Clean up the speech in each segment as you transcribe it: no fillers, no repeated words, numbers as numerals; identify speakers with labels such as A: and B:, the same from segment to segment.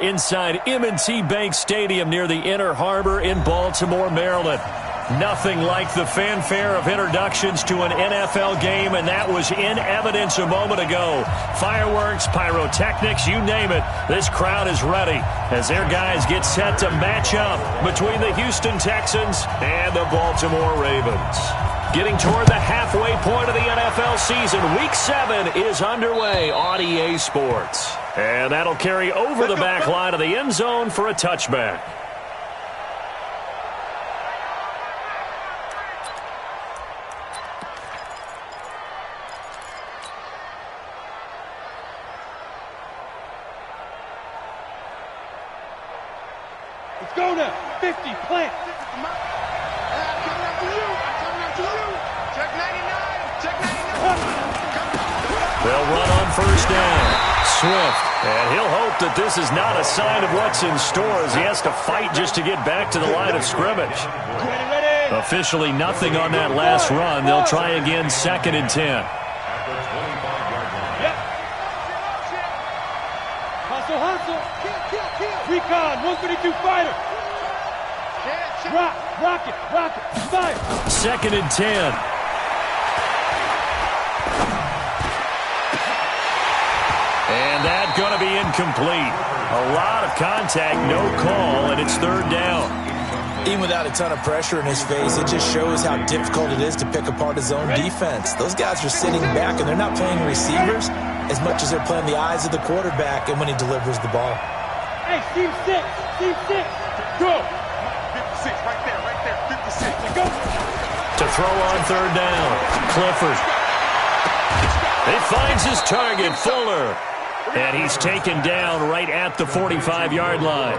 A: Inside M&T Bank Stadium near the Inner Harbor in Baltimore, Maryland. Nothing like the fanfare of introductions to an NFL game, and that was in evidence a moment ago. Fireworks, pyrotechnics, you name it. This crowd is ready as their guys get set to match up between the Houston Texans and the Baltimore Ravens. Getting toward the halfway point of the NFL season, Week 7 is underway on EA Sports. And that'll carry over the back line of the end zone for a touchback.
B: Let's go now. 50, plant.
A: They'll run on first down. Swift. And he'll hope that this is not a sign of what's in store as he has to fight just to get back to the line of scrimmage. Officially nothing on that last run. They'll try again 2nd and 10.
B: Hustle. Recon, 132 fighter. Rocket, fire.
A: 2nd and 10. And that's going to be incomplete. A lot of contact, no call, and it's 3rd down.
C: Even without a ton of pressure in his face, it just shows how difficult it is to pick apart his own defense. Those guys are sitting back, and they're not playing receivers as much as they're playing the eyes of the quarterback and when he delivers the ball.
B: Hey, team 6, go. 56, right there, 56. Go.
A: To throw on 3rd down, Clifford. He finds his target, Fuller. And he's taken down right at the 45-yard line.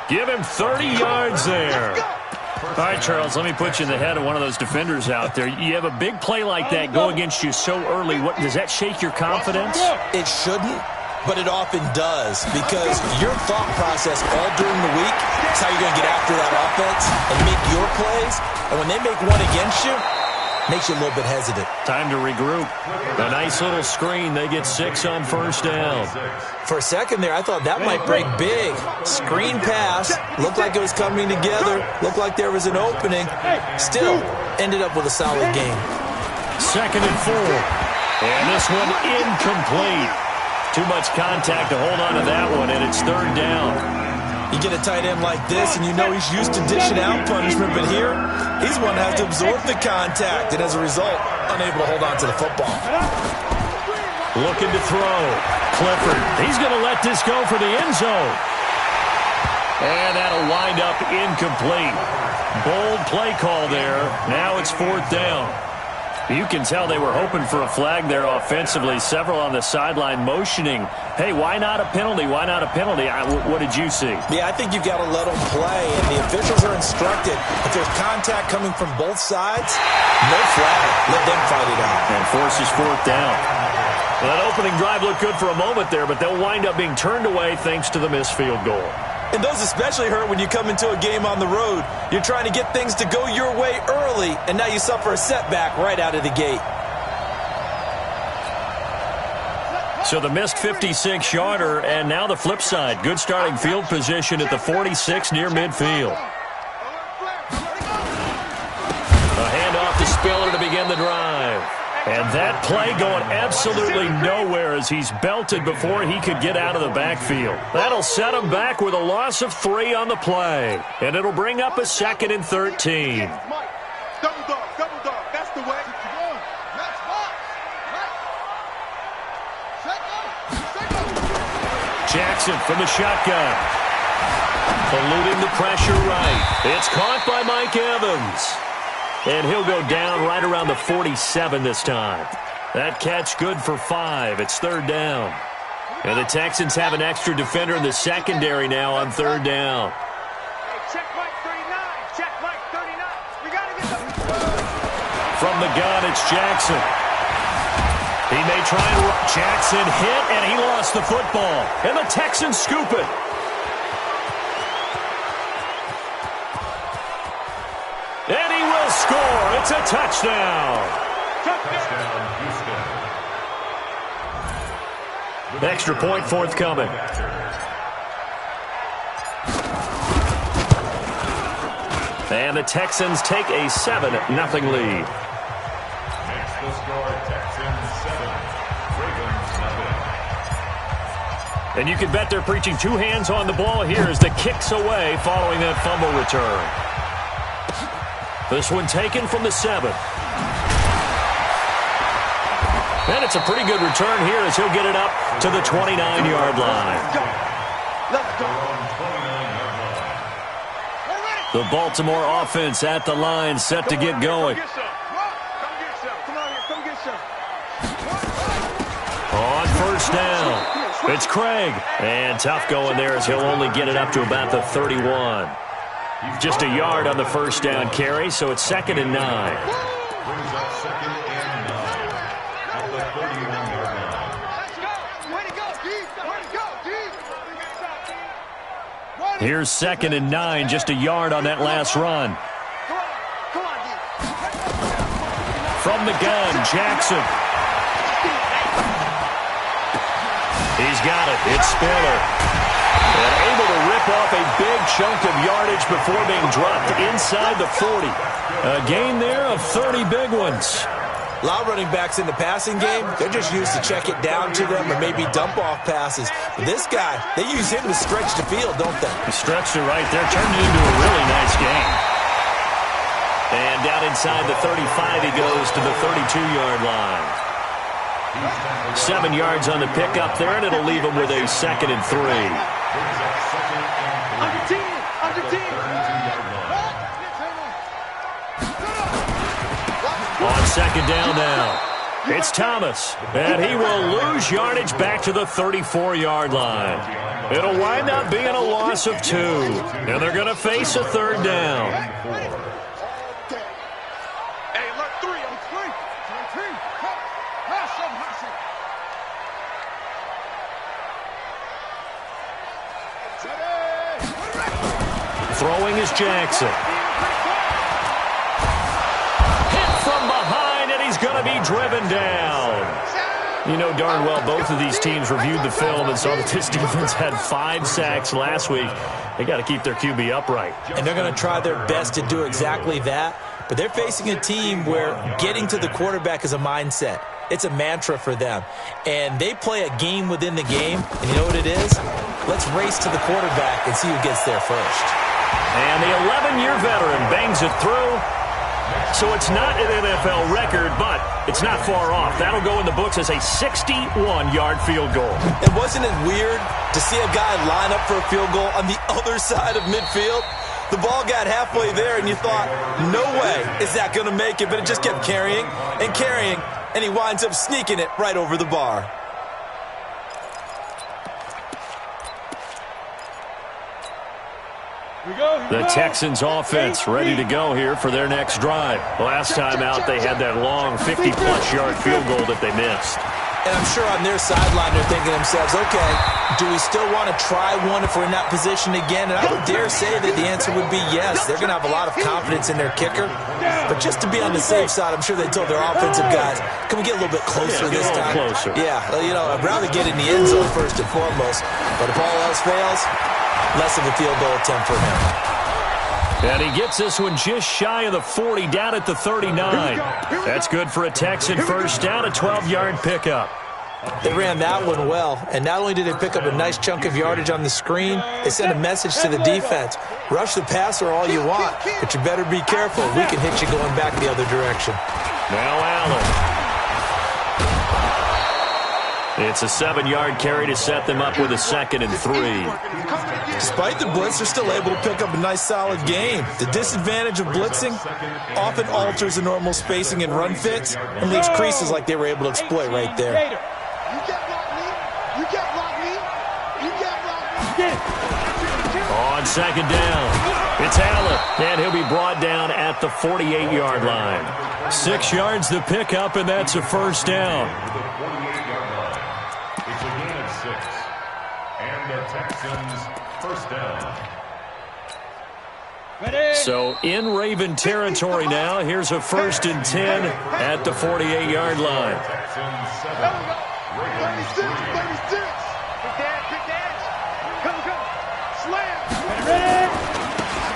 A: Give him 30 yards there. All right, Charles, let me put you in the head of one of those defenders out there. You have a big play like that go against you so early. Does that shake your confidence?
C: It shouldn't, but it often does, because your thought process all during the week is how you're going to get after that offense and make your plays. And when they make one against you, makes you a little bit hesitant.
A: Time to regroup. A nice little screen. They get 6 on first down.
C: For a second there, I thought that might break big. Screen pass. Looked like it was coming together. Looked like there was an opening. Still, ended up with a solid game.
A: 2nd and 4. And this one incomplete. Too much contact to hold on to that one, and it's 3rd down.
C: You get a tight end like this, and you know he's used to dishing out punishment, but here, he's one that has to absorb the contact, and as a result, unable to hold on to the football.
A: Looking to throw. Clifford, he's going to let this go for the end zone. And that'll wind up incomplete. Bold play call there. Now it's 4th down. You can tell they were hoping for a flag there offensively. Several on the sideline motioning, hey, why not a penalty? Why not a penalty? What did you see?
C: Yeah, I think you've got to let them play, and the officials are instructed. If there's contact coming from both sides, no flag. Let them fight it out.
A: And forces 4th down. Well, that opening drive looked good for a moment there, but they'll wind up being turned away thanks to the missed field goal.
C: And those especially hurt when you come into a game on the road. You're trying to get things to go your way early, and now you suffer a setback right out of the gate.
A: So the missed 56-yarder, and now the flip side. Good starting field position at the 46 near midfield. A handoff to Spiller to begin the drive. And that play going absolutely nowhere as he's belted before he could get out of the backfield. That'll set him back with a loss of 3 on the play. And it'll bring up a 2nd and 13.
B: Double dog, that's the way.
A: Jackson from the shotgun. Eluding the pressure right. It's caught by Mike Evans. And he'll go down right around the 47 this time. That catch good for 5. It's 3rd down. And the Texans have an extra defender in the secondary now on 3rd down.
B: Check Mike 39. Check Mike 39. We got to get the...
A: From the gun, it's Jackson. He may try and... Jackson hit, and he lost the football. And the Texans scoop it. And he will score. It's a touchdown. Extra point forthcoming. And the Texans take a 7-0 lead.
D: Next the score, Texans 7, Ravens 0.
A: And you can bet they're preaching two hands on the ball here as the kick's away following that fumble return. This one taken from the 7. And it's a pretty good return here as he'll get it up to the 29-yard line.
B: Let's go.
A: The Baltimore offense at the line, set to get going.
B: Come on here, come get some.
A: On first down, it's Craig. And tough going there as he'll only get it up to about the 31. Just a yard on the first down carry, so it's 2nd and 9.
D: Brings up 2nd and 9 at the 31-yard line.
B: Let's go. Way to go, D. Way to go, D.
A: Here's 2nd and 9, just a yard on that last run.
B: Come on, D.
A: From the gun, Jackson. He's got it. It's Spiller. And able to rip off a big chunk of yardage before being dropped inside the 40. A gain there of 30 big ones.
C: A lot of running backs in the passing game, they're just used to check it down to them or maybe dump off passes. But this guy, they use him to stretch the field, don't they?
A: He stretched it right there, turned it into a really nice game. And down inside the 35, he goes to the 32-yard line. 7 yards on the pickup there, and it'll leave him with a 2nd and 3.
B: Under team.
A: On 2nd down now, it's Thomas, and he will lose yardage back to the 34-yard line. It'll wind up being a loss of 2, and they're going to face a 3rd down.
B: Hey, look, 3 on 3.
A: Throwing is Jackson. Hit from behind, and he's going to be driven down. You know darn well both of these teams reviewed the film and saw that this defense had 5 sacks last week. They got to keep their QB upright.
C: And they're going to try their best to do exactly that. But they're facing a team where getting to the quarterback is a mindset. It's a mantra for them. And they play a game within the game. And you know what it is? Let's race to the quarterback and see who gets there first.
A: And the 11-year veteran bangs it through. So it's not an NFL record, but it's not far off. That'll go in the books as a 61-yard field goal.
C: And wasn't it weird to see a guy line up for a field goal on the other side of midfield? The ball got halfway there, and you thought, no way is that going to make it, but it just kept carrying and carrying, and he winds up sneaking it right over the bar.
A: The Texans offense ready to go here for their next drive. Last time out, they had that long 50-plus yard field goal that they missed.
C: And I'm sure on their sideline they're thinking to themselves, okay, do we still want to try one if we're in that position again? And I would dare say that the answer would be yes. They're going to have a lot of confidence in their kicker. But just to be on the safe side, I'm sure they told their offensive guys, can we get a little bit closer this time?
A: Closer.
C: Yeah, you know, I'd rather get in the end zone first and foremost. But if all else fails, less of a field goal attempt for him.
A: And he gets this one just shy of the 40, down at the 39. That's good for a Texan first down, a 12-yard pickup.
C: They ran that one well, and not only did they pick up a nice chunk of yardage on the screen, they sent a message to the defense. Rush the passer all you want, but you better be careful. We can hit you going back the other direction.
A: Now Allen. It's a 7-yard carry to set them up with a 2nd and 3.
C: Despite the blitz, they're still able to pick up a nice, solid game. The disadvantage of blitzing often alters the normal spacing and run fits and leaves creases like they were able to exploit right there.
A: On 2nd down, it's Allen, and he'll be brought down at the 48-yard line. 6 yards the pickup, and that's a first down.
D: It's a gain of 6. And the Texans first down.
A: So in Raven territory now, here's a 1st and 10 at the 48-yard line.
D: Texans 7, Ravens 3.
B: Big dance. Come. Slam. Ready?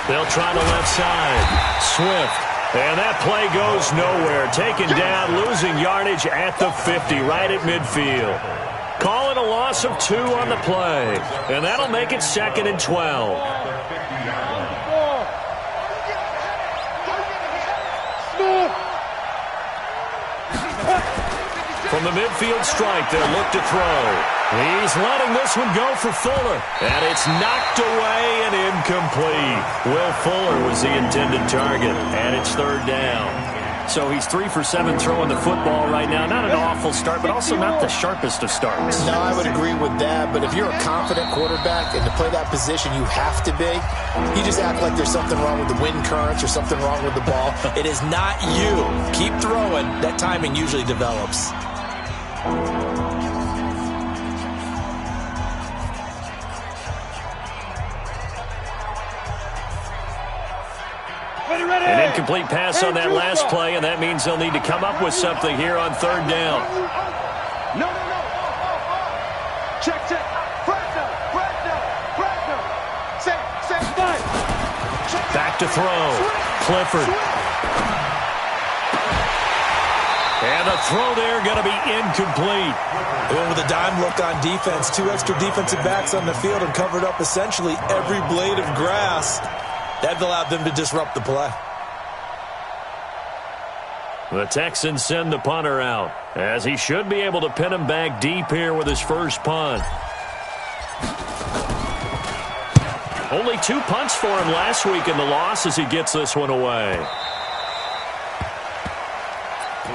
A: They'll try the left side. Swift. And that play goes nowhere. Taken down, losing yardage at the 50, right at midfield. Call it a loss of 2 on the play. And that'll make it 2nd and 12. From the midfield strike, they'll look to throw. He's letting this one go for Fuller. And it's knocked away and incomplete. Will Fuller was the intended target. And it's 3rd down. So he's 3 for 7 throwing the football right now. Not an awful start, but also not the sharpest of starts.
C: No, I would agree with that. But if you're a confident quarterback and to play that position you have to be, you just act like there's something wrong with the wind currents or something wrong with the ball. It is not you. Keep throwing. That timing usually develops.
A: An incomplete pass on that last play, and that means they'll need to come up with something here on 3rd down.
B: No. Check. Pressure. Say, fight.
A: Back to throw. Clifford. And the throw there going to be incomplete.
C: They went with a dime look on defense. 2 extra defensive backs on the field and covered up essentially every blade of grass. That allowed them to disrupt the play.
A: The Texans send the punter out, as he should be able to pin him back deep here with his first punt. Only 2 punts for him last week in the loss as he gets this one away.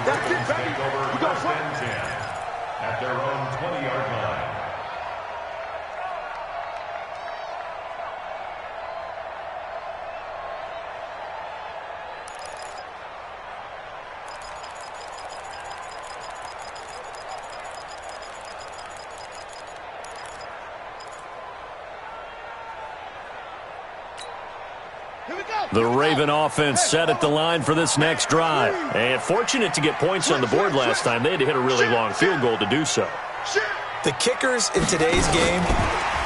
B: That's it, baby. We go front.
D: At their own 20-yard line.
A: The Raven offense set at the line for this next drive. And fortunate to get points on the board last time. They had to hit a really long field goal to do so.
C: The kickers in today's game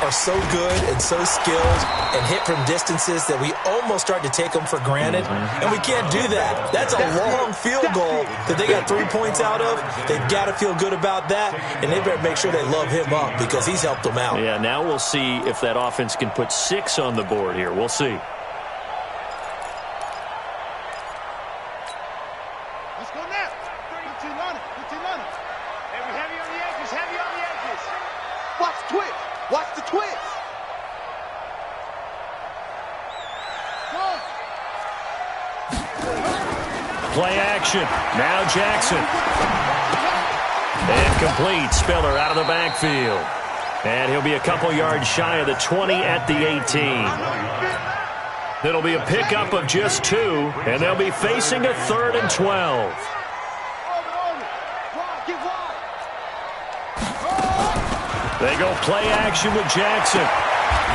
C: are so good and so skilled and hit from distances that we almost start to take them for granted. And we can't do that. That's a long field goal that they got 3 points out of. They've got to feel good about that. And they better make sure they love him up because he's helped them out.
A: Yeah, now we'll see if that offense can put 6 on the board here. We'll see. Play action. Now Jackson. Incomplete. Spiller out of the backfield. And he'll be a couple yards shy of the 20 at the 18. It'll be a pickup of just 2, and they'll be facing a 3rd and 12. They go play action with Jackson.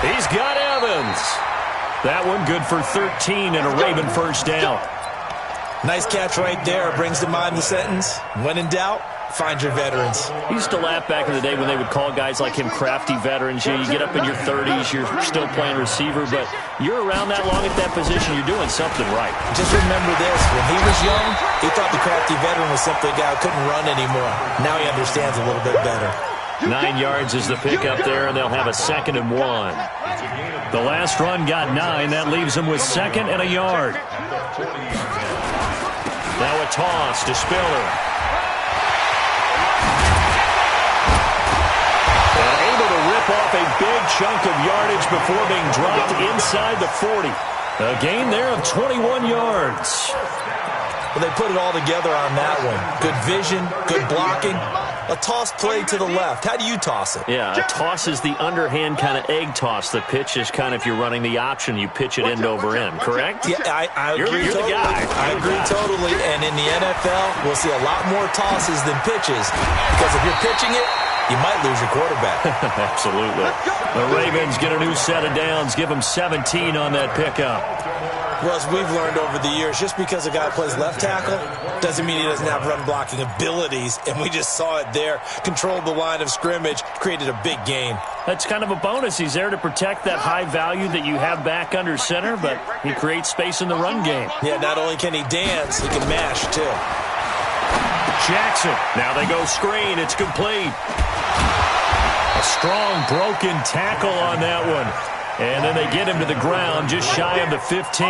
A: He's got Evans. That one good for 13 and a Raven first down.
C: Nice catch right there. Brings to mind the sentence, when in doubt, find your veterans.
A: I used to laugh back in the day when they would call guys like him crafty veterans. You get up in your 30s, you're still playing receiver, but you're around that long at that position, you're doing something right.
C: Just remember this, when he was young, he thought the crafty veteran was simply a guy who couldn't run anymore. Now he understands a little bit better.
A: 9 yards is the pickup there, and they'll have a 2nd and 1. The last run got 9. That leaves them with 2nd and a yard. Now a toss to Spiller. And able to rip off a big chunk of yardage before being dropped inside the 40. A gain there of 21 yards.
C: Well, they put it all together on that one. Good vision, good blocking. A toss play to the left. How do you toss it?
A: Yeah, a toss is the underhand kind of egg toss. The pitch is kind of, if you're running the option, you pitch it end over end, correct?
C: Yeah, I agree
A: you're
C: totally.
A: The guy.
C: I agree totally. And in the NFL, we'll see a lot more tosses than pitches. Because if you're pitching it, you might lose your quarterback.
A: Absolutely. The Ravens get a new set of downs. Give them 17 on that pickup.
C: Well, as we've learned over the years, just because a guy plays left tackle doesn't mean he doesn't have run-blocking abilities, and we just saw it there. Controlled the line of scrimmage, created a big gain.
A: That's kind of a bonus. He's there to protect that high value that you have back under center, but he creates space in the run game.
C: Yeah, not only can he dance, he can mash, too.
A: Jackson. Now they go screen. It's complete. A strong broken tackle on that one. And then they get him to the ground just shy of the 15.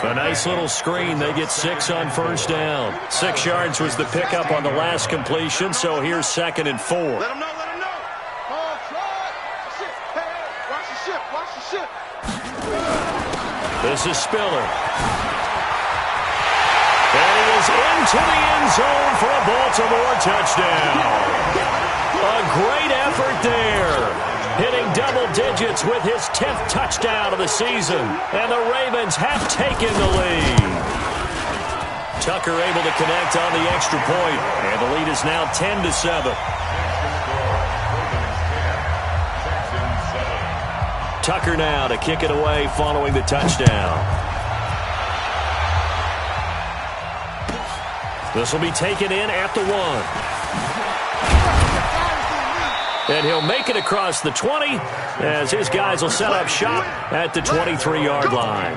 A: A nice little screen. They get 6 on first down. 6 yards was the pickup on the last completion, so here's 2nd and 4.
B: Let him know, let him know. Oh, try. Shit. Hey, watch the ship, watch the ship.
A: This is Spiller. And he is into the end zone for a Baltimore touchdown. A great effort there. Hitting double digits with his 10th touchdown of the season. And the Ravens have taken the lead. Tucker able to connect on the extra point. And the lead is now 10-7. Tucker now to kick it away following the touchdown. This will be taken in at the 1. And he'll make it across the 20 as his guys will set up shop at the 23-yard line.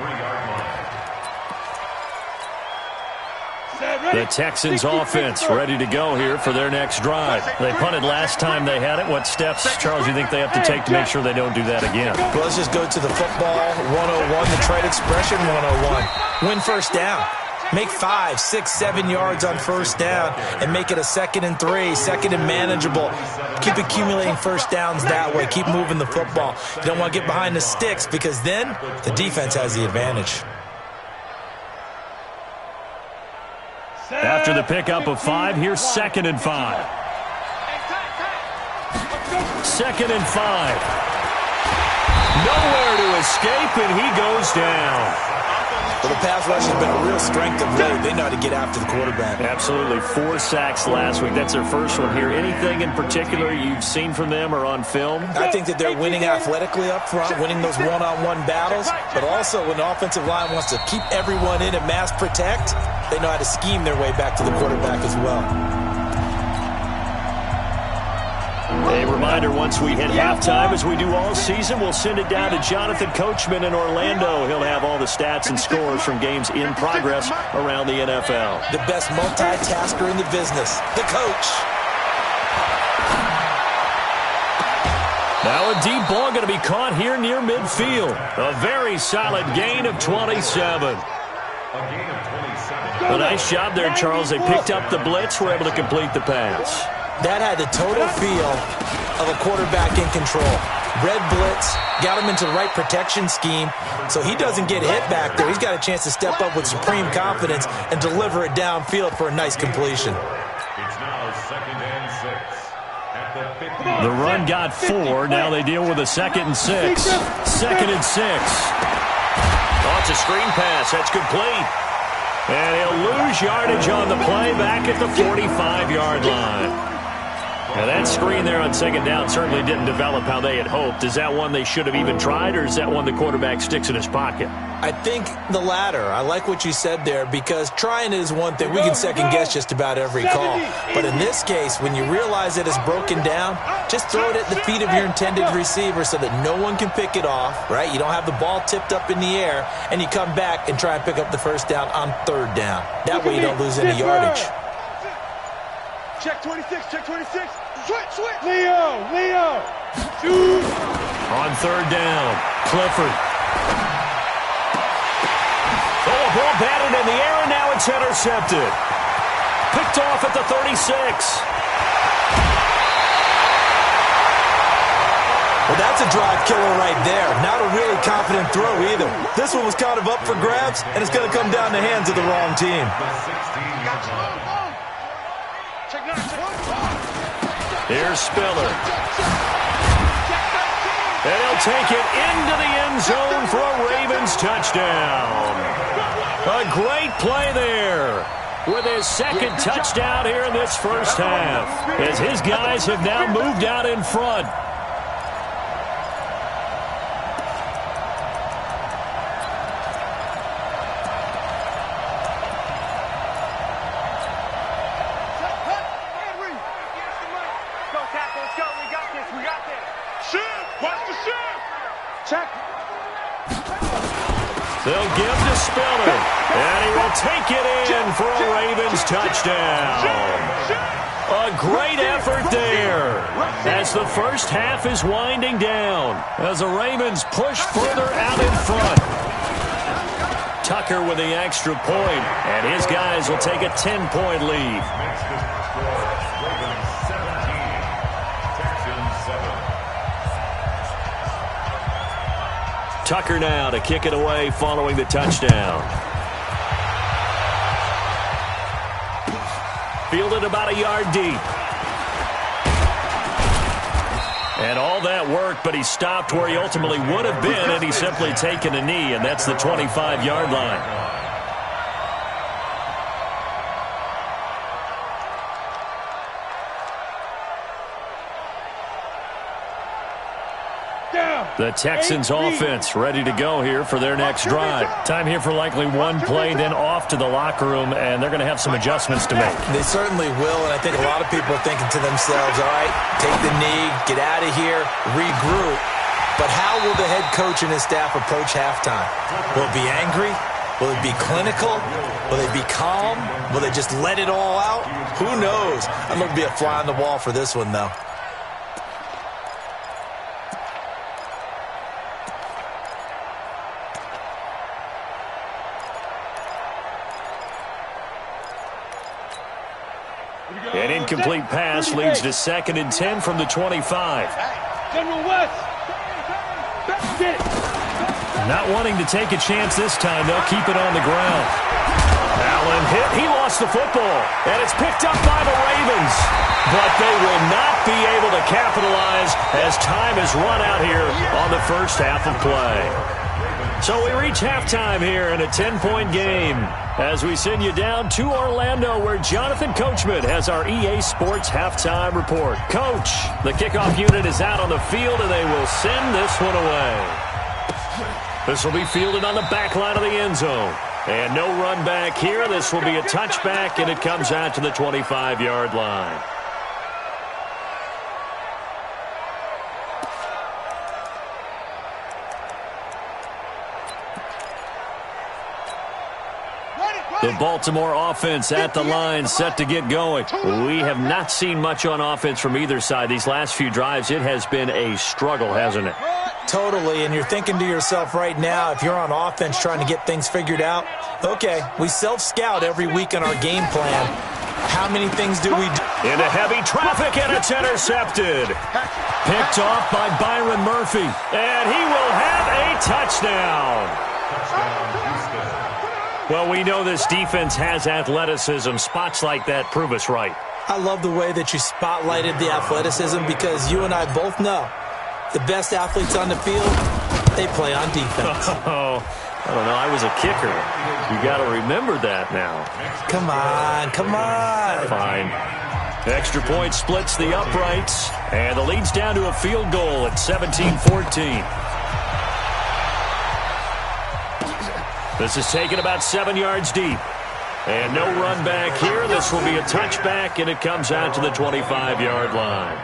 A: The Texans offense ready to go here for their next drive. They punted last time they had it. What steps, Charles, you think they have to take to make sure they don't do that again?
C: Well, let's just go to the football 101, the trade expression 101. Win first down. Make 5, 6, 7 yards on first down and make it a 2nd and 3, 2nd and manageable. Keep accumulating first downs that way. Keep moving the football. You don't want to get behind the sticks because then the defense has the advantage.
A: After the pickup of 5, here's 2nd and 5. 2nd and 5. Nowhere to escape, and he goes down.
C: Well, the pass rush has been a real strength of late. They know how to get after the quarterback.
A: Absolutely. 4 sacks last week. That's their first one here. Anything in particular you've seen from them or on film?
C: I think that they're winning athletically up front, winning those one-on-one battles, but also when the offensive line wants to keep everyone in and mass protect, they know how to scheme their way back to the quarterback as well.
A: A reminder, once we hit halftime, as we do all season, we'll send it down to Jonathan Coachman in Orlando. He'll have all the stats and scores from games in progress around the NFL.
C: The best multitasker in the business, the coach.
A: Now a deep ball going to be caught here near midfield. A very solid gain of 27. A nice job there, Charles. They picked up the blitz, were able to complete the pass.
C: That had the total feel of a quarterback in control. Red blitz, got him into the right protection scheme, so he doesn't get hit back there. He's got a chance to step up with supreme confidence and deliver it downfield for a nice completion.
D: It's now 2nd and 6. At the 50.
A: The run got 4. Now they deal with a 2nd and 6. 2nd and 6. Oh, it's a screen pass. That's complete. And he'll lose yardage on the play back at the 45-yard line. Now that screen there on 2nd down certainly didn't develop how they had hoped. Is that one they should have even tried, or is that one the quarterback sticks in his pocket?
C: I think the latter. I like what you said there, because trying it is one thing. We can second-guess just about every call. But in this case, when you realize that it's broken down, just throw it at the feet of your intended receiver so that no one can pick it off, right? You don't have the ball tipped up in the air, and you come back and try and pick up the first down on 3rd down. That way you don't lose any yardage.
B: Check 26, check 26. Switch. Leo. Shoot.
A: On 3rd down, Clifford. Oh, a ball batted in the air, and now it's intercepted. Picked off at the 36.
C: Well, that's a drive killer right there. Not a really confident throw either. This one was kind of up for grabs, and it's going to come down the hands of the wrong team.
A: Here's Spiller. And he'll take it into the end zone for a Ravens touchdown. A great play there with his 2nd touchdown here in this first half, as his guys have now moved out in front. They'll give to Spiller, and he will take it in for a Ravens touchdown. A great effort there as the first half is winding down as the Ravens push further out in front. Tucker with the extra point, and his guys will take a 10-point lead.
D: Ravens 17, Texans 7.
A: Tucker now to kick it away following the touchdown. Fielded about a yard deep. And all that work, but he stopped where he ultimately would have been, and he's simply taken a knee, and that's the 25-yard line. The Texans offense ready to go here for their next drive. Time here for likely one play, then off to the locker room, and they're going to have some adjustments to make.
C: They certainly will, and I think a lot of people are thinking to themselves, all right, take the knee, get out of here, regroup. But how will the head coach and his staff approach halftime? Will it be angry? Will it be clinical? Will they be calm? Will they just let it all out? Who knows? I'm going to be a fly on the wall for this one, though.
A: An incomplete pass leads to 2nd and 10 from the 25.
B: General West.
A: Not wanting to take a chance this time, they'll keep it on the ground. Allen hit. He lost the football, and it's picked up by the Ravens. But they will not be able to capitalize as time has run out here on the first half of play. So we reach halftime here in a 10-point game as we send you down to Orlando, where Jonathan Coachman has our EA Sports halftime report. Coach, the kickoff unit is out on the field, and they will send this one away. This will be fielded on the back line of the end zone. And no run back here. This will be a touchback, and it comes out to the 25-yard line. The Baltimore offense at the line, set to get going. We have not seen much on offense from either side. These last few drives, it has been a struggle, hasn't it?
C: Totally, and you're thinking to yourself right now, if you're on offense trying to get things figured out, okay, we self-scout every week in our game plan. How many things do we do?
A: Into heavy traffic, and it's intercepted. Picked off by Byron Murphy, and he will have a touchdown. Well, we know this defense has athleticism. Spots like that prove us right.
C: I love the way that you spotlighted the athleticism, because you and I both know the best athletes on the field, they play on defense.
A: Oh, I don't know. I was a kicker. You got to remember that now.
C: Come on, come on.
A: Fine. Extra point splits the uprights, and the lead's down to a field goal at 17-14. This is taken about 7 yards deep. And no run back here. This will be a touchback, and it comes out to the 25-yard line.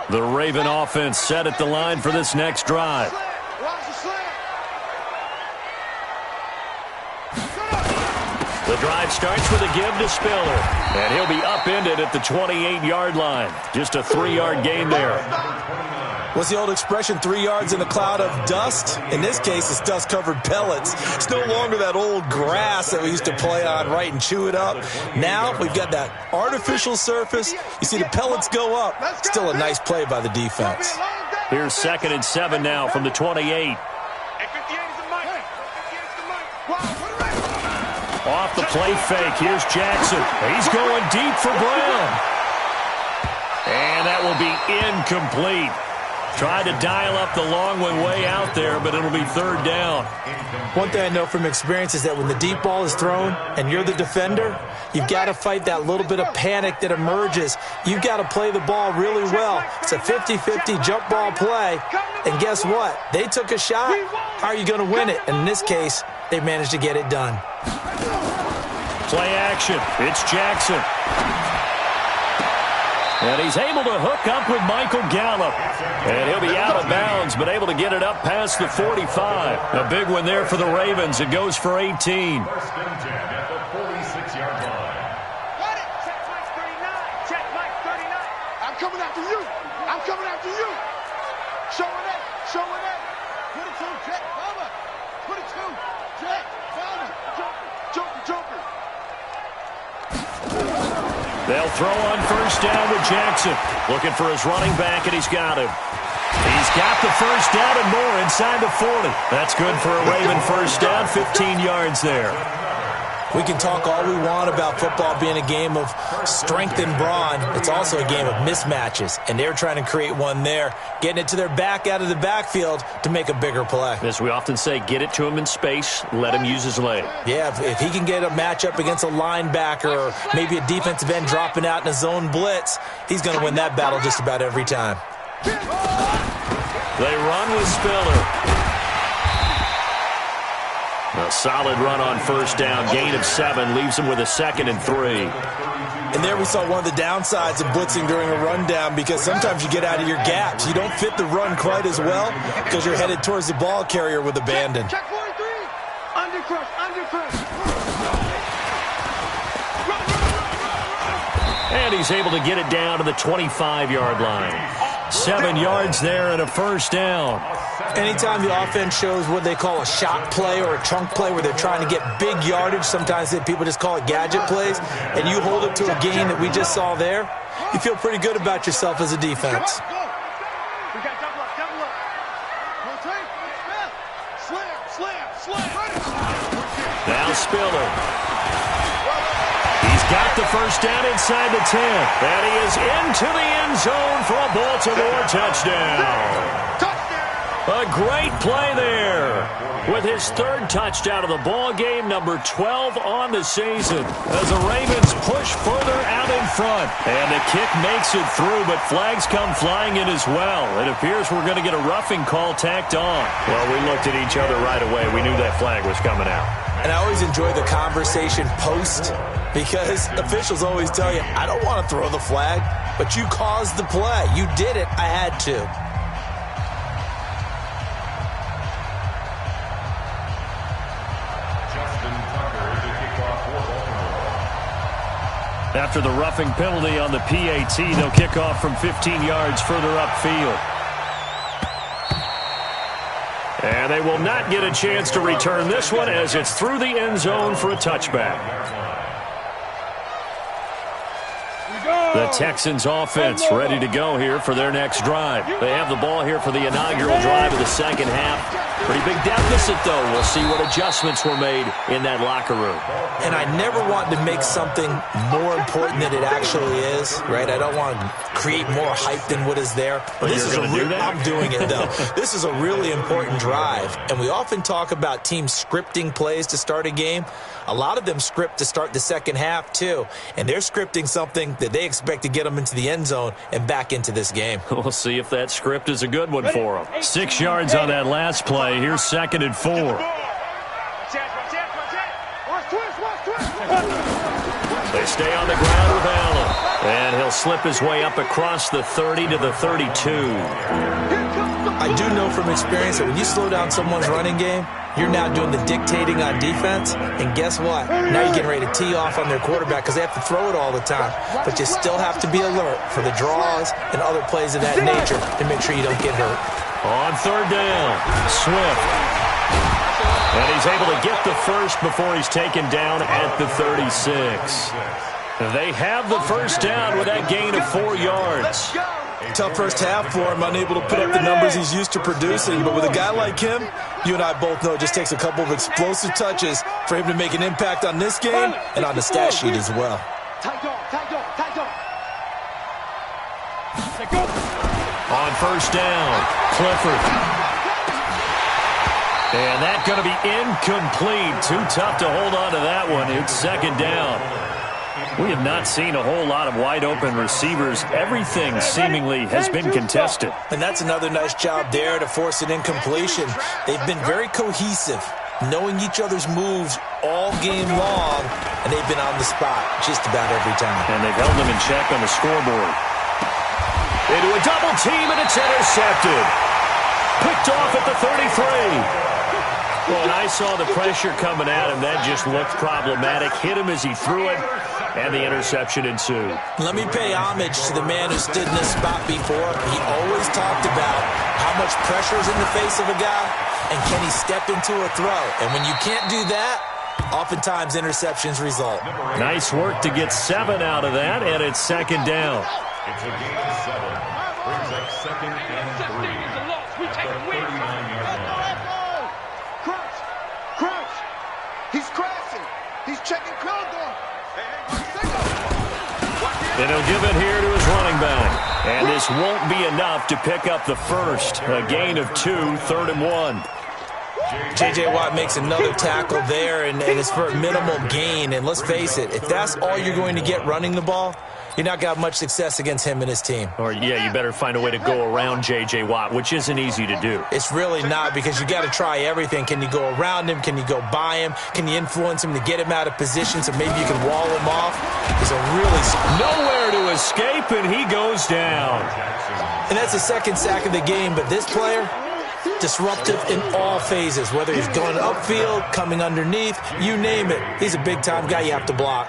A: The Raven offense set at the line for this next drive. The drive starts with a give to Spiller, and he'll be upended at the 28-yard line. Just a 3-yard gain there.
C: What's the old expression, 3 yards in a cloud of dust? In this case, it's dust-covered pellets. It's no longer that old grass that we used to play on, right, and chew it up. Now we've got that artificial surface. You see the pellets go up. Still a nice play by the defense.
A: Here's 2nd and 7 now from the 28. Off the play fake, here's Jackson. He's going deep for Brown. And that will be incomplete. Tried to dial up the long one way out there, but it'll be third down.
C: One thing I know from experience is that when the deep ball is thrown and you're the defender, you've got to fight that little bit of panic that emerges. You've got to play the ball really well. It's a 50-50 jump ball play, and guess what? They took a shot. How are you going to win it? And in this case, they managed to get it done.
A: Play action. It's Jackson. And he's able to hook up with Michael Gallup. And he'll be out of bounds, but able to get it up past the 45. A big one there for the Ravens. It goes for 18.
D: First and 10 at the 46-yard line.
B: Got it. Check Mike 39. Check Mike 39. I'm coming after you. I'm coming after you. Showing it. Showing it. 22. Check. Bomber. 22. Check. Bomber. Joker. Joker.
A: They'll throw on first down with Jackson. Looking for his running back, and he's got him. He's got the first down and more inside the 40. That's good for a Raven first down, 15 yards there.
C: We can talk all we want about football being a game of strength and brawn. It's also a game of mismatches, and they're trying to create one there, getting it to their back out of the backfield to make a bigger play.
A: As we often say, get it to him in space, let him use his leg.
C: Yeah, if he can get a matchup against a linebacker or maybe a defensive end dropping out in a zone blitz, he's going to win that battle just about every time.
A: They run with Spiller. A solid run on first down, gain of 7, leaves him with a 2nd and 3.
C: And there we saw one of the downsides of blitzing during a rundown, because sometimes you get out of your gaps. You don't fit the run quite as well because you're headed towards the ball carrier with abandon.
B: Check 43. Under crush. Under crush.
A: And he's able to get it down to the 25-yard line. 7 yards there and a first down.
C: Anytime the offense shows what they call a shot play or a chunk play where they're trying to get big yardage, sometimes people just call it gadget plays, and you hold it to a gain that we just saw there, you feel pretty good about yourself as a defense.
B: We got double up, double up. Rotate, slam.
A: Now Spiller. He's got the first down inside the 10. And he is into the end zone for a Baltimore touchdown. A great play there with his 3rd touchdown of the ball game, number 12 on the season, as the Ravens push further out in front. And the kick makes it through, but flags come flying in as well. It appears we're going to get a roughing call tacked on. Well, we looked at each other right away. We knew that flag was coming out.
C: And I always enjoy the conversation post, because officials always tell you, I don't want to throw the flag, but you caused the play. You did it. I had to.
A: After the roughing penalty on the PAT, they'll kick off from 15 yards further upfield. And they will not get a chance to return this one, as it's through the end zone for a touchback. The Texans offense ready to go here for their next drive. They have the ball here for the inaugural drive of the second half. Pretty big deficit, though. We'll see what adjustments were made in that locker room.
C: And I never want to make something more important than it actually is, right? I don't want to create more hype than what is there.
A: But
C: this is
A: I'm
C: doing it, though. This is a really important drive. And we often talk about teams scripting plays to start a game. A lot of them script to start the second half, too. And they're scripting something that they expect to get them into the end zone and back into this game.
A: We'll see if that script is a good one for them. 6 yards on that last play. Here's 2nd and 4. They stay on the ground with Allen. And he'll slip his way up across the 30 to the 32.
C: I do know from experience that when you slow down someone's running game, you're now doing the dictating on defense, and guess what? Now you're getting ready to tee off on their quarterback because they have to throw it all the time. But you still have to be alert for the draws and other plays of that nature to make sure you don't get hurt.
A: On 3rd down, Swift. And he's able to get the first before he's taken down at the 36. They have the first down with that gain of 4 yards.
C: Tough first half for him, unable to put up the numbers he's used to producing. But with a guy like him, you and I both know it just takes a couple of explosive touches for him to make an impact on this game and on the stat sheet as well.
A: On first down, Clifford. And that's going to be incomplete. Too tough to hold on to that one. It's second down. We have not seen a whole lot of wide-open receivers. Everything seemingly has been contested.
C: And that's another nice job there to force an incompletion. They've been very cohesive, knowing each other's moves all game long, and they've been on the spot just about every time.
A: And they've held them in check on the scoreboard. Into a double team, and it's intercepted. Picked off at the 33. Well, and I saw the pressure coming at him. That just looked problematic. Hit him as he threw it, and the interception ensued.
C: Let me pay homage to the man who stood in this spot before. He always talked about how much pressure is in the face of a guy, and can he step into a throw. And when you can't do that, oftentimes interceptions result.
A: Nice work to get 7 out of that, and it's second down.
D: It's a gain of 7. Brings up second and 3. At the 39-yard line.
B: Crouch. He's crashing. He's checking Caldor.
A: And he'll give it here to his running back. And this won't be enough to pick up the first. A gain of 2, 3rd and 1.
C: J.J. Watt makes another tackle there, and it's for a minimal gain. And let's face it, if that's all you're going to get running the ball, you're not going to have much success against him and his team.
A: Or, yeah, you better find a way to go around J.J. Watt, which isn't easy to do.
C: It's really not, because you got to try everything. Can you go around him? Can you go by him? Can you influence him to get him out of position so maybe you can wall him off? There's a really...
A: Nowhere to escape, and he goes down.
C: And that's the second sack of the game, but this player... disruptive in all phases, whether he's going upfield, coming underneath, you name it. He's a big-time guy you have to block.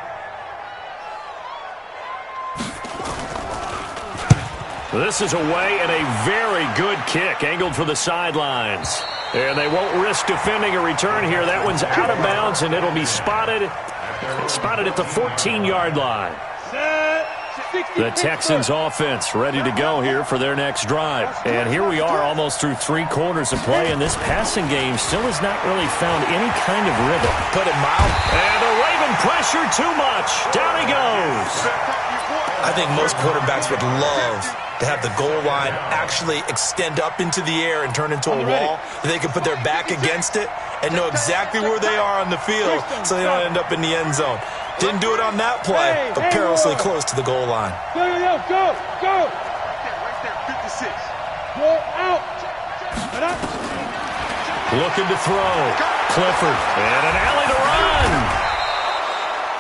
A: This is away, and a very good kick, angled for the sidelines. And they won't risk defending a return here. That one's out of bounds, and it'll be spotted at the 14-yard line. The Texans offense ready to go here for their next drive. And here we are almost through 3 quarters of play, and this passing game still has not really found any kind of rhythm.
C: Put it mild.
A: And the Raven pressure too much. Down he goes.
C: I think most quarterbacks would love to have the goal line actually extend up into the air and turn into a wall. They can put their back against it and know exactly where they are on the field so they don't end up in the end zone. Didn't do it on that play, but perilously close to the goal line.
B: Go. Right there, 56. Go out.
A: Looking to throw. Clifford. And an alley to run.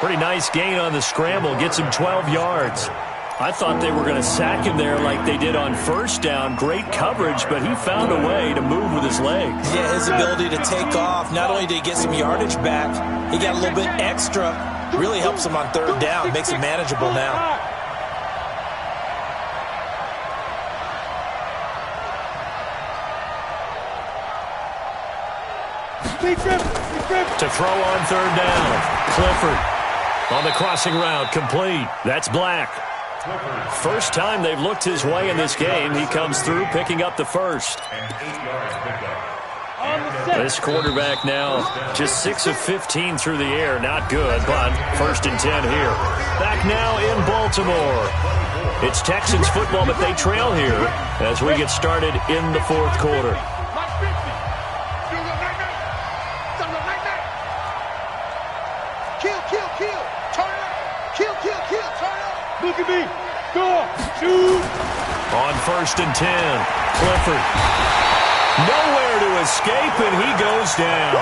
A: Pretty nice gain on the scramble. Gets him 12 yards. I thought they were going to sack him there like they did on first down. Great coverage, but he found a way to move with his legs.
C: Yeah, his ability to take off. Not only did he get some yardage back, he got a little bit extra. Really helps him on third down. Makes it manageable now.
A: To throw on third down. Clifford on the crossing route. Complete. That's Black. First time they've looked his way in this game. He comes through picking up the first. This quarterback now just 6 of 15 through the air. Not good, but 1st and 10 here. Back now in Baltimore. It's Texans football, but they trail here as we get started in the 4th quarter.
B: Look at me. Go. Shoot.
A: On 1st and 10, Clifford. Nowhere to escape, and he goes down.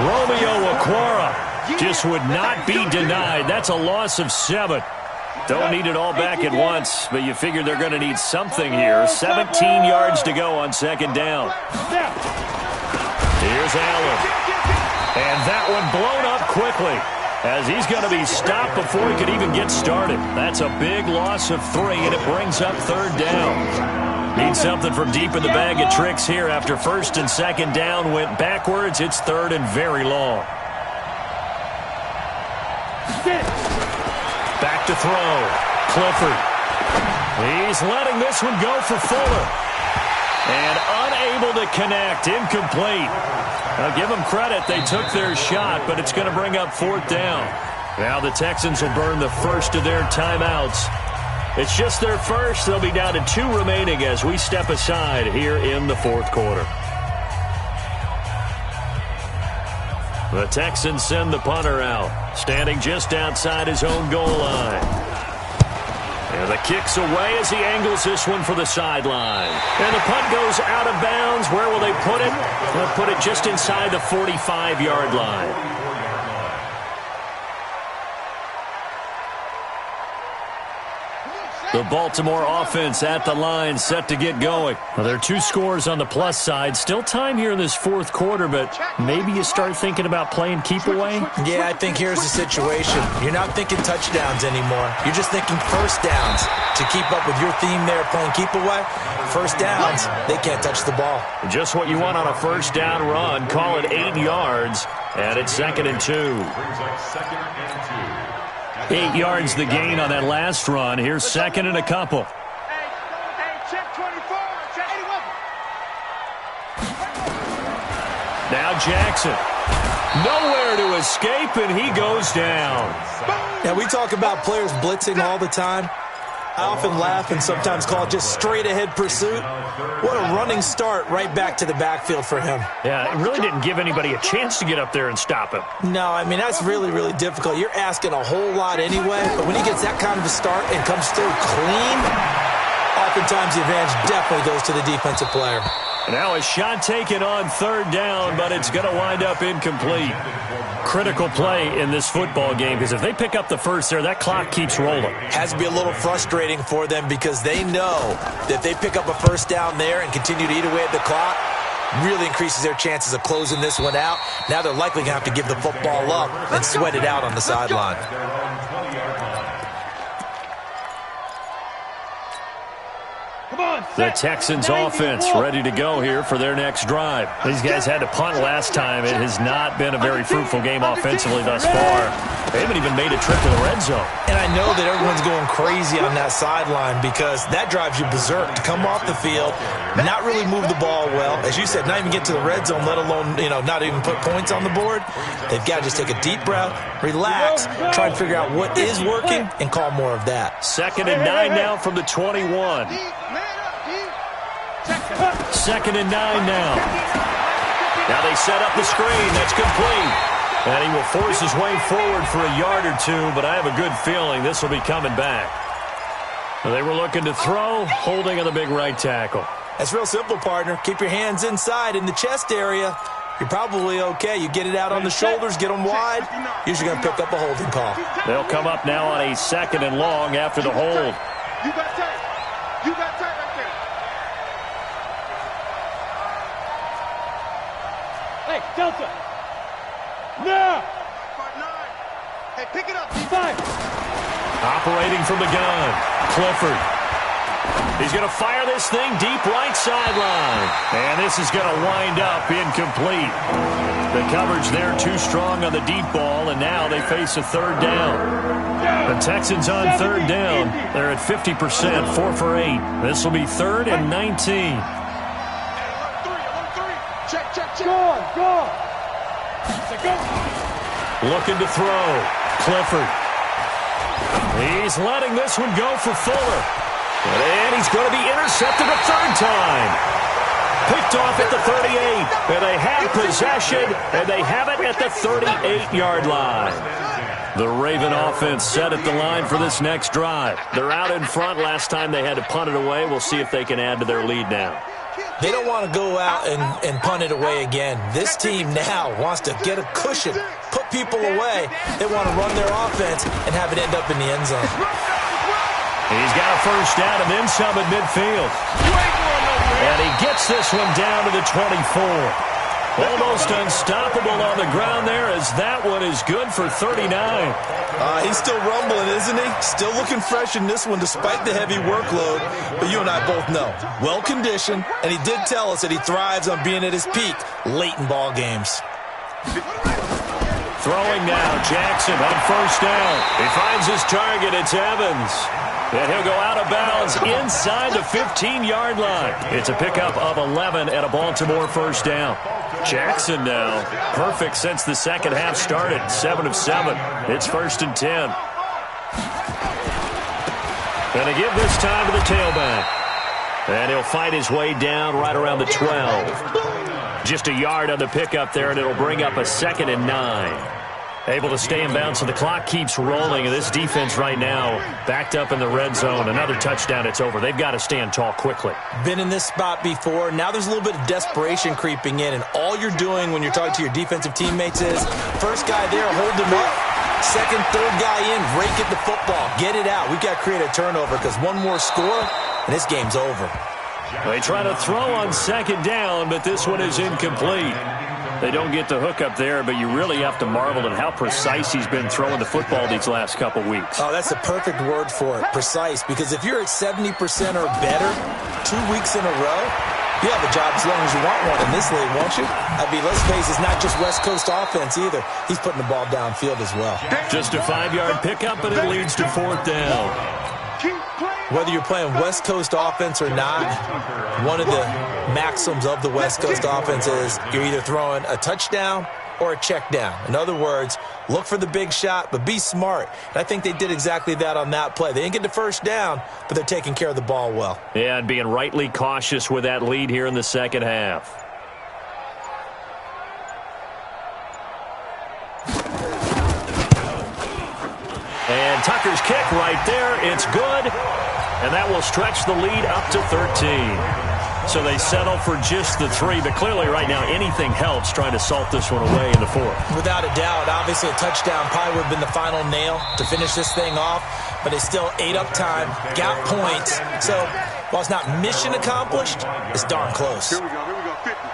A: Romeo Okwara just would not be denied. That's a loss of 7. Don't need it all back at once, but you figure they're going to need something here. 17 yards to go on 2nd down. Here's Allen. And that one blown up quickly, as he's going to be stopped before he could even get started. That's a big loss of 3, and it brings up 3rd down. Need something from deep in the bag of tricks here after 1st and 2nd down went backwards. It's 3rd and very long. Back to throw. Clifford. He's letting this one go for Fuller. And unable to connect. Incomplete. Now, give them credit. They took their shot, but it's going to bring up 4th down. Now the Texans will burn the first of their timeouts. It's just their first. They'll be down to 2 remaining as we step aside here in the fourth quarter. The Texans send the punter out, standing just outside his own goal line. And the kick's away as he angles this one for the sideline. And the punt goes out of bounds. Where will they put it? They'll put it just inside the 45-yard line. The Baltimore offense at the line, set to get going. Well, there are 2 scores on the plus side. Still time here in this fourth quarter, but maybe you start thinking about playing keep away?
C: Yeah, I think here's the situation. You're not thinking touchdowns anymore. You're just thinking first downs. To keep up with your theme there, playing keep away, first downs, they can't touch the ball.
A: Just what you want on a first down run. Call it 8 yards, and it's 2nd and 2. 8 yards the gain on that last run. Here's 2nd and a couple.
B: Check 24. Check 81.
A: Now Jackson. Nowhere to escape, and he goes down.
C: Now, we talk about players blitzing all the time. I often laugh and sometimes call it just straight-ahead pursuit. What a running start right back to the backfield for him.
A: Yeah, it really didn't give anybody a chance to get up there and stop him.
C: No, I mean, that's really, really difficult. You're asking a whole lot anyway, but when he gets that kind of a start and comes through clean, oftentimes the advantage definitely goes to the defensive player.
A: Now a shot taken on 3rd down, but it's going to wind up incomplete. Critical play in this football game, because if they pick up the first there, that clock keeps rolling.
C: Has to be a little frustrating for them because they know that if they pick up a first down there and continue to eat away at the clock, really increases their chances of closing this one out. Now they're likely going to have to give the football up and sweat it out on the sideline.
A: The Texans offense ready to go here for their next drive. These guys had to punt last time. It has not been a very fruitful game offensively thus far. They haven't even made a trip to the red zone.
C: And I know that everyone's going crazy on that sideline because that drives you berserk to come off the field, not really move the ball well. As you said, not even get to the red zone, let alone, not even put points on the board. They've got to just take a deep breath, relax, try and figure out what is working, and call more of that.
A: 2nd and 9 now from the 21. 2nd and 9 now. Now they set up the screen. That's complete. And he will force his way forward for a yard or 2, but I have a good feeling this will be coming back. They were looking to throw, holding on the big right tackle.
C: That's real simple, partner. Keep your hands inside in the chest area. You're probably okay. You get it out on the shoulders, get them wide. Usually going to pick up a holding call.
A: They'll come up now on a 2nd and long after the hold.
B: You got tight. You got tight right there.
E: Hey, Delta. Now.
B: Hey, pick it up.
E: Five.
A: Operating from the gun, Clifford. He's going to fire this thing deep right sideline. And this is going to wind up incomplete. The coverage there too strong on the deep ball, and now they face a 3rd down. The Texans on 3rd down. They're at 50%, 4 for 8. This will be 3rd and 19.
B: Check.
E: Go.
A: Looking to throw. Clifford. He's letting this one go for Fuller. And he's going to be intercepted a 3rd time. Picked off at the 38. And they have possession, and they have it at the 38-yard line. The Raven offense set at the line for this next drive. They're out in front. Last time they had to punt it away. We'll see if they can add to their lead now.
C: They don't want to go out and punt it away again. This team now wants to get a cushion, put people away. They want to run their offense and have it end up in the end zone.
A: He's got a first down and then some at midfield. And he gets this one down to the 24. Almost unstoppable on the ground there as that one is good for 39.
C: He's still rumbling, isn't he? Still looking fresh in this one despite the heavy workload. But you and I both know, well-conditioned, and he did tell us that he thrives on being at his peak late in ball games.
A: Throwing now, Jackson on first down. He finds his target, it's Evans. And he'll go out of bounds inside the 15-yard line. It's a pickup of 11 and a Baltimore first down. Jackson now, perfect since the second half started, 7 of 7. It's 1st and 10. And they give this time to the tailback. And he'll fight his way down right around the 12. Just a yard on the pickup there, and it'll bring up a 2nd and 9. Able to stay in bounds, so the clock keeps rolling. And this defense right now backed up in the red zone. Another touchdown, it's over. They've got to stand tall quickly.
C: Been in this spot before. Now there's a little bit of desperation creeping in. And all you're doing when you're talking to your defensive teammates is, first guy there, hold him up. Second, third guy in, rake at the football. Get it out. We've got to create a turnover because one more score, and this game's over.
A: They try to throw on 2nd down, but this one is incomplete. They don't get the hook up there, but you really have to marvel at how precise he's been throwing the football these last couple weeks.
C: Oh, that's the perfect word for it, precise, because if you're at 70% or better 2 weeks in a row, you have a job as long as you want one in this league, won't you? I mean, let's face it, it's not just West Coast offense either. He's putting the ball downfield as well.
A: Just a 5-yard pickup, and it leads to 4th down.
C: Whether you're playing West Coast offense or not, one of the maxims of the West Coast offense is you're either throwing a touchdown or a check down. In other words, look for the big shot, but be smart. And I think they did exactly that on that play. They didn't get the first down, but they're taking care of the ball well.
A: Yeah, and being rightly cautious with that lead here in the second half. And Tucker's kick right there. It's good. And that will stretch the lead up to 13. So they settle for just the 3. But clearly right now anything helps trying to salt this one away in the 4th.
C: Without a doubt. Obviously a touchdown probably would have been the final nail to finish this thing off. But they still ate up time, got points. So while it's not mission accomplished, it's darn close.
B: Here we go.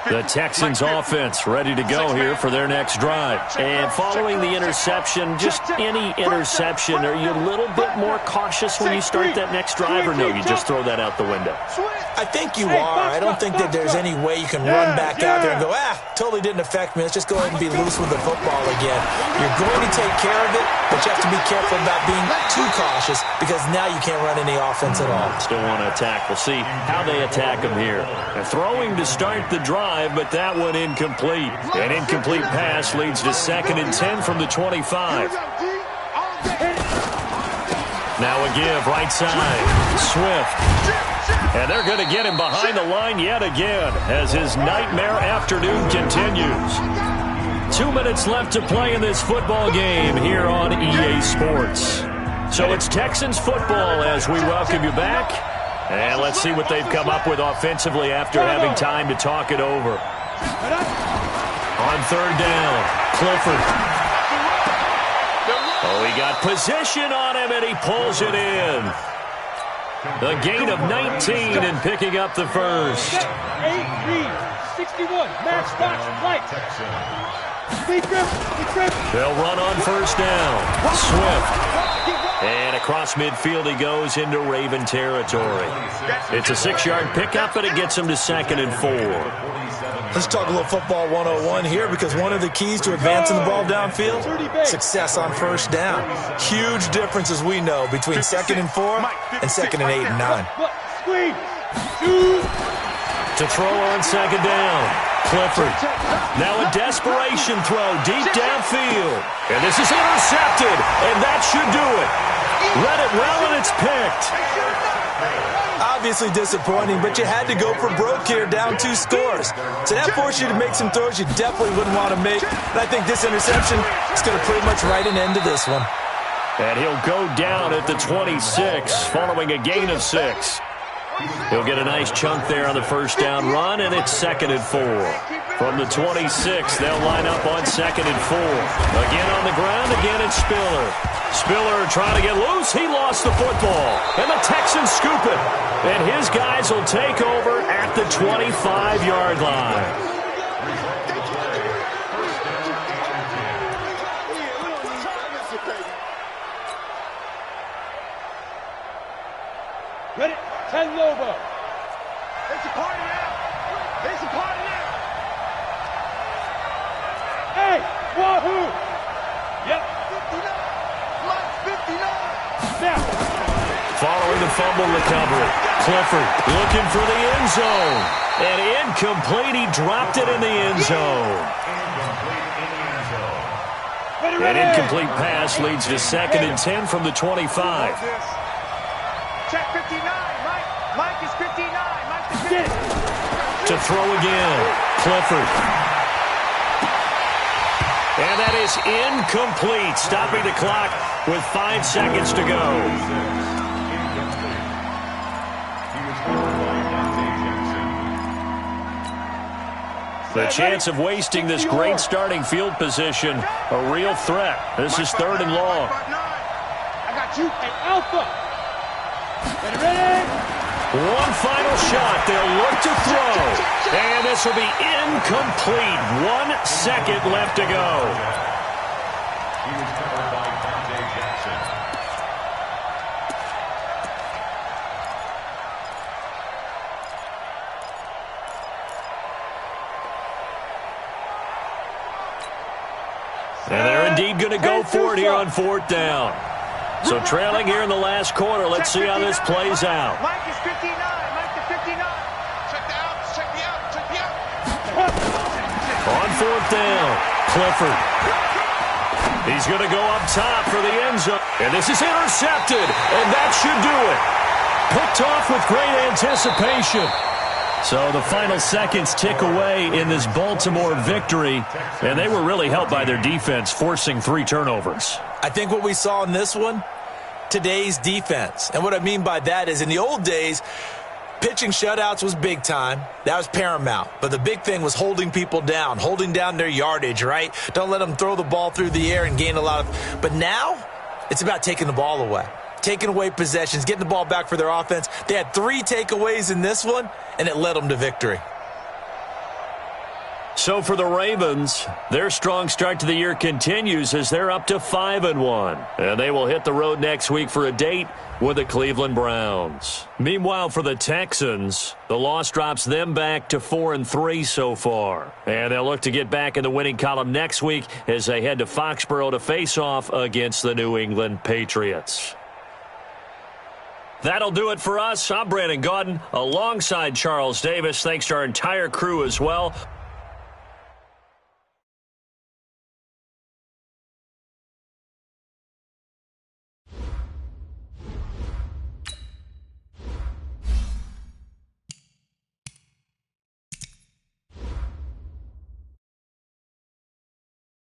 A: The Texans offense ready to go here for their next drive. And following the interception, just any interception, are you a little bit more cautious when you start that next drive, or no, you just throw that out the window?
C: I think you are. I don't think that there's any way you can run back out there and go, totally didn't affect me. Let's just go ahead and be loose with the football again. You're going to take care of it, but you have to be careful about being too cautious because now you can't run any offense at all.
A: Still want to attack. We'll see how they attack them here. They're throwing to start the drive, but that one incomplete. An incomplete pass leads to 2nd and 10 from the 25. Now a give, right side. Swift. And they're going to get him behind the line yet again as his nightmare afternoon continues. 2 minutes left to play in this football game here on EA Sports. So it's Texans football as we welcome you back. And let's see what they've come up with offensively after having time to talk it over. On 3rd down, Clifford. Oh, he got position on him, and he pulls it in. The gain of 19 and picking up the first.
E: 8 read, 61, match box, right.
A: They'll run on 1st down. Swift. And across midfield he goes into Raven territory. It's a 6-yard pickup, and it gets him to 2nd and 4.
C: Let's talk a little football 101 here because one of the keys to advancing the ball downfield, success on 1st down. Huge difference, as we know, between 2nd and 4 and 2nd and 8 and 9.
A: To throw on 2nd down, Clifford. Now a desperation throw deep downfield. And this is intercepted, and that should do it. Read it well, and it's picked.
C: Obviously disappointing, but you had to go for broke here, down 2 scores. So that forced you to make some throws you definitely wouldn't want to make. And I think this interception is going to pretty much write an end to this one.
A: And he'll go down at the 26, following a gain of 6. He'll get a nice chunk there on the 1st down run, and it's 2nd and 4. From the 26, they'll line up on 2nd and 4. Again on the ground, again it's Spiller. Spiller trying to get loose. He lost the football. And the Texans scoop it. And his guys will take over at the 25-yard line.
E: Ready? 10 Lobo.
B: It's a party now. It's a party now.
E: Hey, wahoo! Yep.
B: 59.
E: Now.
A: Following the fumble recovery, Clifford looking for the end zone. And incomplete. He dropped it in the end zone. An incomplete pass leads to 2nd and 10 from the 25.
B: Check 59. Mike is 59. Mike is 59.
A: To throw again. Clifford. And that is incomplete, stopping the clock with 5 seconds to go. The chance of wasting this great starting field position, a real threat. This is 3rd and long.
B: I got you.
E: Hey, Alpha. Ready?
A: One final shot. They'll look to throw. And this will be incomplete. 1 second left to go.
D: He was covered by Dante Jackson.
A: And they're indeed going to go for it here on 4th down. So trailing here in the last quarter. Let's see how this plays out.
B: Mike is 59. Mike is 59. Check the out. Check the out. Check the out.
A: On 4th down, Clifford. He's going to go up top for the end zone. And this is intercepted. And that should do it. Picked off with great anticipation. So the final seconds tick away in this Baltimore victory. And they were really helped by their defense, forcing 3 turnovers.
C: I think what we saw in this one, today's defense. And what I mean by that is in the old days, pitching shutouts was big time. That was paramount. But the big thing was holding people down, holding down their yardage, right? Don't let them throw the ball through the air and gain a lot of... But now, it's about taking the ball away. Taking away possessions, getting the ball back for their offense. They had 3 takeaways in this one, and it led them to victory.
A: So for the Ravens, their strong start to the year continues as they're up to 5-1. And they will hit the road next week for a date with the Cleveland Browns. Meanwhile, for the Texans, the loss drops them back to 4-3 so far. And they'll look to get back in the winning column next week as they head to Foxborough to face off against the New England Patriots. That'll do it for us. I'm Brandon Gaudin alongside Charles Davis. Thanks to our entire crew as well.